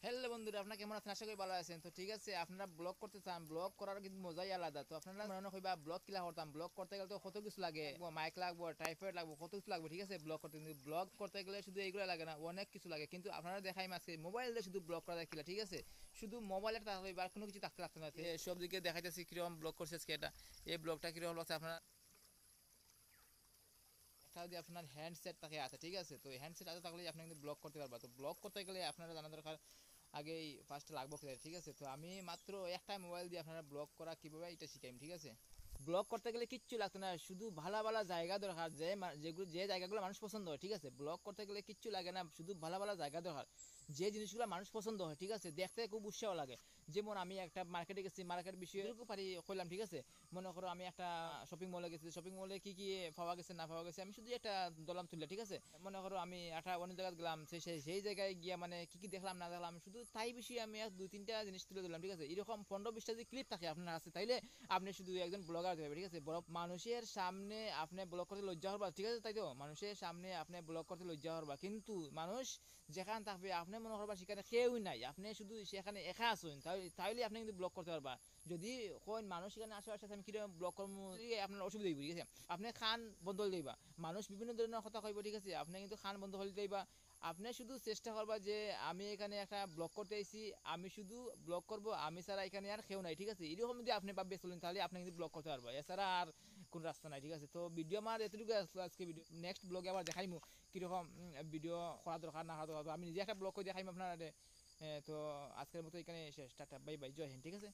Hello বন্ধুরা, আপনারা কেমন আছেন? আশা করি ভালো আছেন। তো ঠিক আছে, আপনারা ব্লগ করতে চান, ব্লগ করার কিন্তু মজাই আলাদা। তো আপনারা মনে হইবা ব্লগ কিলা করতাম, ব্লগ করতে গেলে তো কত কিছু লাগে, মাইক লাগবো, ট্রাইপড লাগবো, কত কিছু লাগবে। ঠিক আছে, ব্লগ করতে, কিন্তু ব্লগ করতে গেলে শুধু এইগুলো লাগে না, অনেক কিছু লাগে। কিন্তু আপনারা দেখাই আজকে মোবাইল দিয়ে শুধু ব্লগ করা যায় কিলা। ঠিক আছে, শুধু মোবাইলের থাকতে হইবা, আর কোনো কিছু থাকতে লাগতে না। সব দিকে দেখাইতেছি কিরকম ব্লগ করছে আজকে। এটা এই ব্লগটা কিরকম লাগছে আপনারা, একটা যদি আপনার হ্যান্ডসেট থাকে আছে, ঠিক আছে, তো হ্যান্ডসেট আছে থাকলে আপনি কিন্তু ব্লগ করতে পারবা। তো ব্লগ করতে গেলে আপনারা জানা দরকার আগেই ফার্স্ট লাগবো কি, ঠিক আছে। তো আমি মাত্র একটা মোবাইল দিয়ে আপনারা ব্লগ করা কীভাবে এটা শিখাইম, ঠিক আছে। ব্লগ করতে গেলে কিচ্ছু লাগতো না, শুধু ভালো ভালো জায়গা দরকার, যে জায়গাগুলো মানুষ পছন্দ হয়। ঠিক আছে, ব্লগ করতে গেলে কিচ্ছু লাগে না, শুধু ভালো ভালো জায়গা দরকার, যে জিনিসগুলো মানুষ পছন্দ হয়। ঠিক আছে, দেখতে খুব উৎসাহ লাগে। যেমন আমি একটা মার্কেটে গেছি, মার্কেট বিষয়ে পারি কইলাম। ঠিক আছে, মনে করো আমি একটা শপিং মলে গেছি, শপিং মলে কি কি পাওয়া গেছে না পাওয়া গেছে আমি শুধু একটা দলাম তুললে। ঠিক আছে, মনে করো আমি একটা অন্য জায়গায় গেলাম, সেই জায়গায় গিয়া মানে কি কি দেখলাম না দেখলাম, শুধু তাই বিষয়ে আমি এক দুই তিনটা জিনিস তুলে দিলাম। ঠিক আছে, এরকম 15-20টা যদি ক্লিপ থাকে আপনার কাছে, তাইলে আপনি শুধু একজন ব্লগার হতে পারবেন। ঠিক আছে, বড় মানুষের সামনে আপনি ব্লগ করতে লজ্জা হবা। ঠিক আছে, তাই তো, মানুষের সামনে আপনি ব্লগ করতে লজ্জা হবা, কিন্তু মানুষ যেখানে থাকবে আপনি মনে করবা সেখানে কেউই নাই, আপনি শুধু সেখানে একা আছেন, তাহলে আপনি কিন্তু ব্লগ করতে পারবা। যদি কোন মানুষ এখানে আশেপাশে আমি কিরকম ব্লগ করবো, আপনার অসুবিধা হইব। ঠিক আছে, আপনি খান বন্ধ হয়ে দিবা, মানুষ বিভিন্ন ধরনের কথা কইব। ঠিক আছে, আপনি কিন্তু খান বন্ধ হয়ে দিবা। আপনি শুধু চেষ্টা করবা যে আমি এখানে একটা ব্লগ করতে আইছি, আমি শুধু ব্লগ করব, আমি ছাড়া এখানে আর কেউ নাই। ঠিক আছে, এরকম যদি আপনি ভাববে চলেন, তাহলে আপনি কিন্তু ব্লগ করতে পারবা, এছাড়া আর কোন রাস্তা নাই। ঠিক আছে, তো ভিডিও আমার এতটুকু আসলো আজকে। ভিডিও নেক্সট ব্লগে আবার দেখাইমু কীরকম ভিডিও করা দরকার না করা দরকার। আমি নিজে একটা ব্লগ করে দেখাইমু আপনার। তো আজকের মতো এখানে শেষ, টাটা বাই বাই, জয় হিন্দ। ঠিক আছে।